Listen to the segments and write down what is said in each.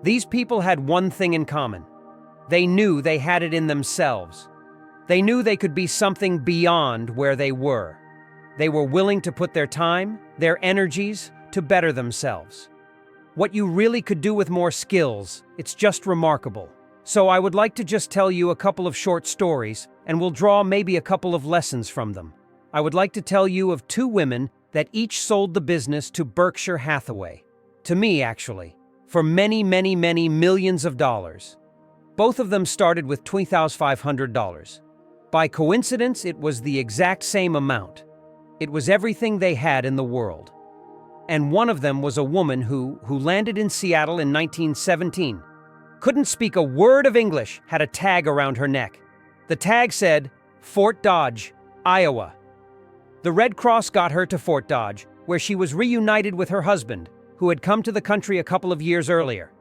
These people had one thing in common. They knew they had it in themselves. They knew they could be something beyond where they were. They were willing to put their time, their energies, to better themselves. What you really could do with more skills, it's just remarkable. So I would like to just tell you a couple of short stories, and we'll draw maybe a couple of lessons from them. I would like to tell you of two women that each sold the business to Berkshire Hathaway. To me, actually. For many, many, many millions of dollars. Both of them started with $2,500. By coincidence, it was the exact same amount. It was everything they had in the world. And one of them was a woman who landed in Seattle in 1917. Couldn't speak a word of English, had a tag around her neck. The tag said, Fort Dodge, Iowa. The Red Cross got her to Fort Dodge, where she was reunited with her husband, who had come to the country a couple of years earlier.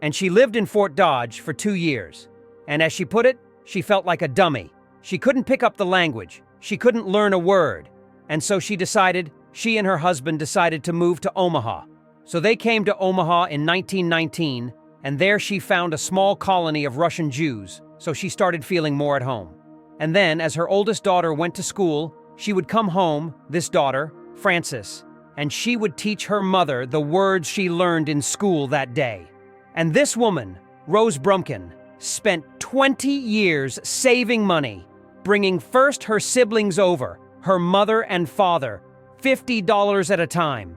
And she lived in Fort Dodge for 2 years. And as she put it, she felt like a dummy. She couldn't pick up the language. She couldn't learn a word. And so she and her husband decided to move to Omaha. So they came to Omaha in 1919, and there she found a small colony of Russian Jews, so she started feeling more at home. And then, as her oldest daughter went to school, she would come home, this daughter, Frances, and she would teach her mother the words she learned in school that day. And this woman, Rose Brumkin, spent 20 years saving money, bringing first her siblings over, her mother and father, $50 at a time.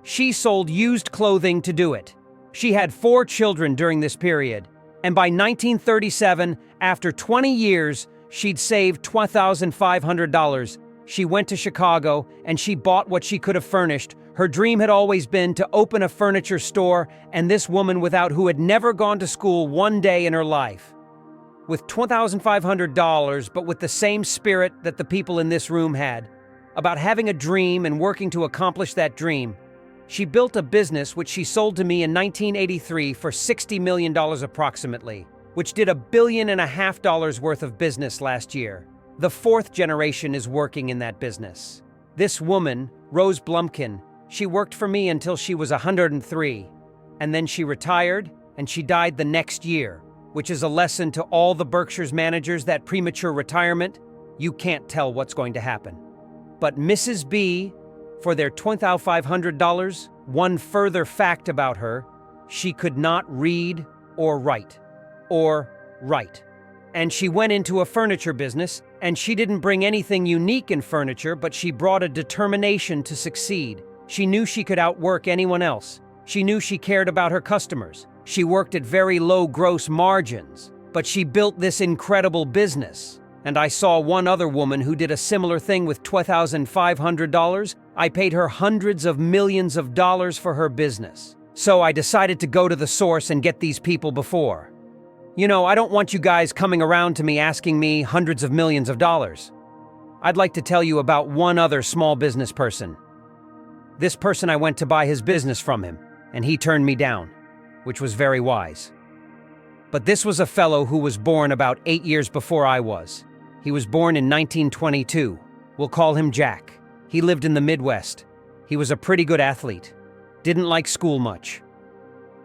She sold used clothing to do it. She had 4 children during this period, and by 1937, after 20 years, she'd saved $2,500. She went to Chicago, and she bought what she could have furnished. Her dream had always been to open a furniture store, and this woman who had never gone to school one day in her life. With $2,500, but with the same spirit that the people in this room had, about having a dream and working to accomplish that dream, she built a business which she sold to me in 1983 for $60 million approximately, which did $1.5 billion worth of business last year. The 4th generation is working in that business. This woman, Rose Blumkin, she worked for me until she was 103, and then she retired and she died the next year, which is a lesson to all the Berkshire's managers that premature retirement, you can't tell what's going to happen. But Mrs. B, for their $2,500, one further fact about her, she could not read or write. And she went into a furniture business, and she didn't bring anything unique in furniture, but she brought a determination to succeed. She knew she could outwork anyone else. She knew she cared about her customers. She worked at very low gross margins, but she built this incredible business. And I saw one other woman who did a similar thing with $2,500. I paid her hundreds of millions of dollars for her business. So I decided to go to the source and get these people before. You know, I don't want you guys coming around to me asking me hundreds of millions of dollars. I'd like to tell you about one other small business person. This person I went to buy his business from him, and he turned me down, which was very wise. But this was a fellow who was born about 8 years before I was. He was born in 1922. We'll call him Jack. He lived in the Midwest. He was a pretty good athlete. Didn't like school much.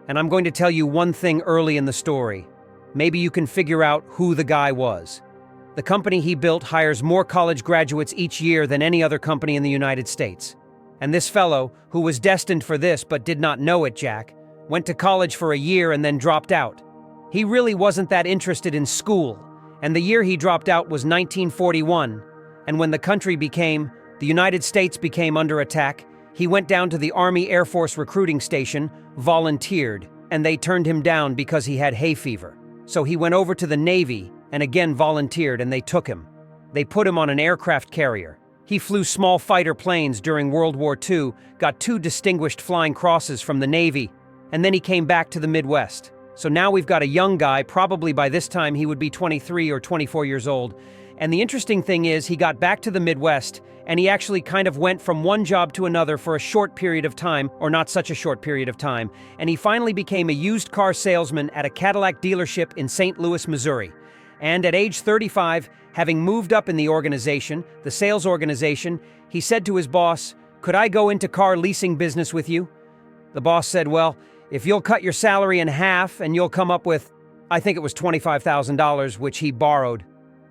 And I'm going to tell you one thing early in the story. Maybe you can figure out who the guy was. The company he built hires more college graduates each year than any other company in the United States. And this fellow, who was destined for this but did not know it, Jack, went to college for a year and then dropped out. He really wasn't that interested in school, and the year he dropped out was 1941, and when the United States became under attack, he went down to the Army Air Force recruiting station, volunteered, and they turned him down because he had hay fever. So he went over to the Navy and again volunteered, and they took him. They put him on an aircraft carrier. He flew small fighter planes during World War II, got 2 distinguished flying crosses from the Navy, and then he came back to the Midwest. So now we've got a young guy, probably by this time he would be 23 or 24 years old. And the interesting thing is he got back to the Midwest, and he actually kind of went from one job to another for a short period of time, or not such a short period of time, and he finally became a used car salesman at a Cadillac dealership in St. Louis, Missouri. And at age 35, having moved up in the organization, the sales organization, he said to his boss, "Could I go into car leasing business with you?" The boss said, "Well, if you'll cut your salary in half and you'll come up with, I think it was $25,000, which he borrowed,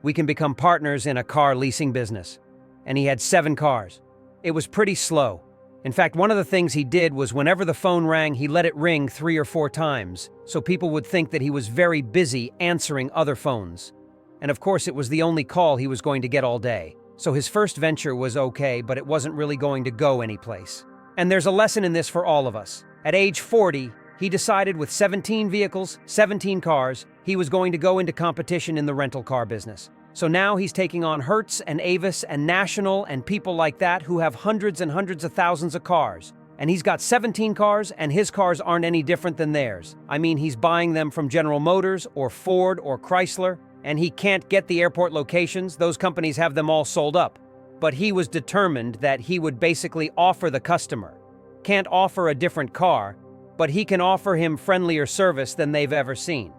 we can become partners in a car leasing business. And he had 7 cars. It was pretty slow. In fact, one of the things he did was whenever the phone rang, he let it ring 3 or 4 times, so people would think that he was very busy answering other phones. And of course, it was the only call he was going to get all day. So his first venture was okay, but it wasn't really going to go anyplace. And there's a lesson in this for all of us. At age 40, he decided with 17 vehicles, 17 cars, he was going to go into competition in the rental car business. So now he's taking on Hertz and Avis and National and people like that who have hundreds and hundreds of thousands of cars. And he's got 17 cars, and his cars aren't any different than theirs. I mean, he's buying them from General Motors or Ford or Chrysler, and he can't get the airport locations. Those companies have them all sold up. But he was determined that he would basically offer the customer. Can't offer a different car, but he can offer him friendlier service than they've ever seen.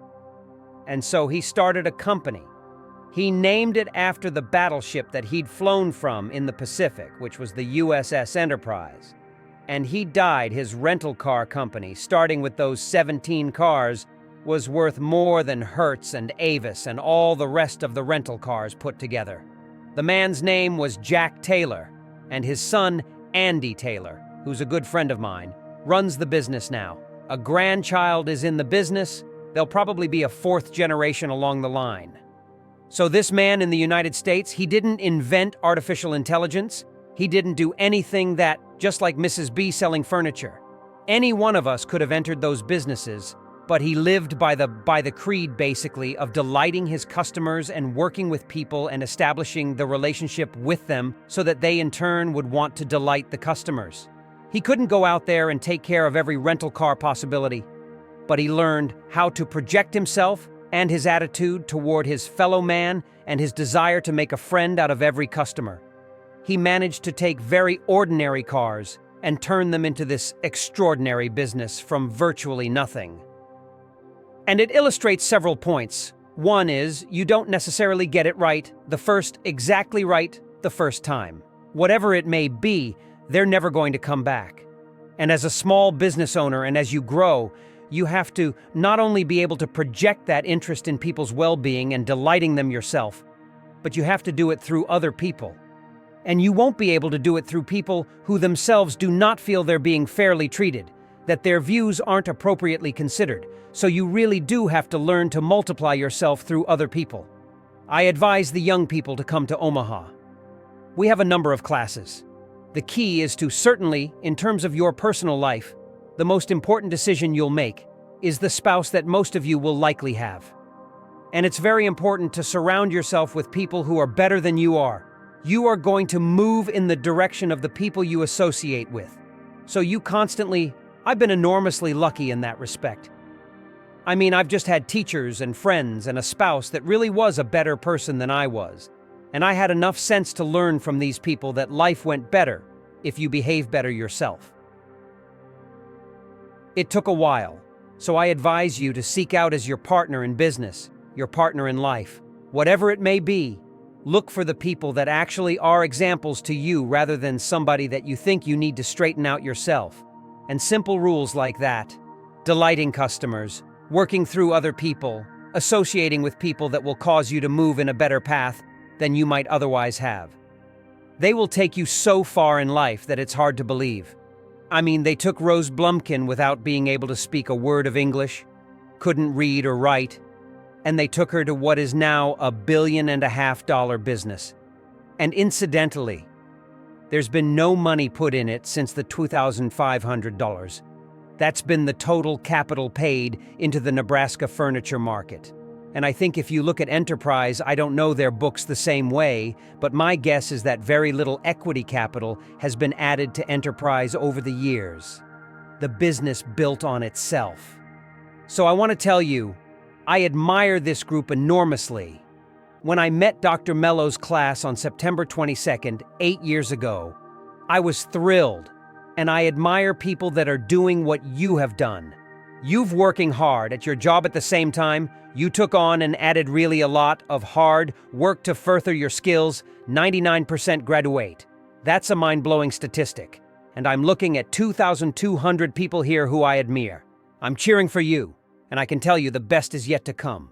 And so he started a company. He named it after the battleship that he'd flown from in the Pacific, which was the USS Enterprise. And he died. His rental car company, starting with those 17 cars, was worth more than Hertz and Avis and all the rest of the rental cars put together. The man's name was Jack Taylor, and his son, Andy Taylor, who's a good friend of mine, runs the business now. A grandchild is in the business. There'll probably be a 4th generation along the line. So this man in the United States, he didn't invent artificial intelligence. He didn't do anything that, just like Mrs. B selling furniture. Any one of us could have entered those businesses, but he lived by the creed, basically, of delighting his customers and working with people and establishing the relationship with them so that they in turn would want to delight the customers. He couldn't go out there and take care of every rental car possibility, but he learned how to project himself and his attitude toward his fellow man and his desire to make a friend out of every customer. He managed to take very ordinary cars and turn them into this extraordinary business from virtually nothing. And it illustrates several points. One is, you don't necessarily get it right, exactly right, the first time. Whatever it may be, they're never going to come back. And as a small business owner and as you grow, you have to not only be able to project that interest in people's well-being and delighting them yourself, but you have to do it through other people. And you won't be able to do it through people who themselves do not feel they're being fairly treated, that their views aren't appropriately considered. So you really do have to learn to multiply yourself through other people. I advise the young people to come to Omaha. We have a number of classes. The key is to certainly, in terms of your personal life, the most important decision you'll make is the spouse that most of you will likely have. And it's very important to surround yourself with people who are better than you are. You are going to move in the direction of the people you associate with. So I've been enormously lucky in that respect. I mean, I've just had teachers and friends and a spouse that really was a better person than I was. And I had enough sense to learn from these people that life went better if you behave better yourself. It took a while, so I advise you to seek out as your partner in business, your partner in life. Whatever it may be, look for the people that actually are examples to you rather than somebody that you think you need to straighten out yourself. And simple rules like that, delighting customers, working through other people, associating with people that will cause you to move in a better path than you might otherwise have. They will take you so far in life that it's hard to believe. I mean, they took Rose Blumkin without being able to speak a word of English, couldn't read or write, and they took her to what is now a $1.5 billion business. And incidentally, there's been no money put in it since the $2,500. That's been the total capital paid into the Nebraska furniture market. And I think if you look at Enterprise, I don't know their books the same way, but my guess is that very little equity capital has been added to Enterprise over the years. The business built on itself. So I want to tell you, I admire this group enormously. When I met Dr. Mello's class on September 22nd, 8 years ago, I was thrilled, and I admire people that are doing what you have done. You've working hard at your job at the same time. You took on and added really a lot of hard work to further your skills. 99% graduate. That's a mind-blowing statistic. And I'm looking at 2,200 people here who I admire. I'm cheering for you, and I can tell you the best is yet to come.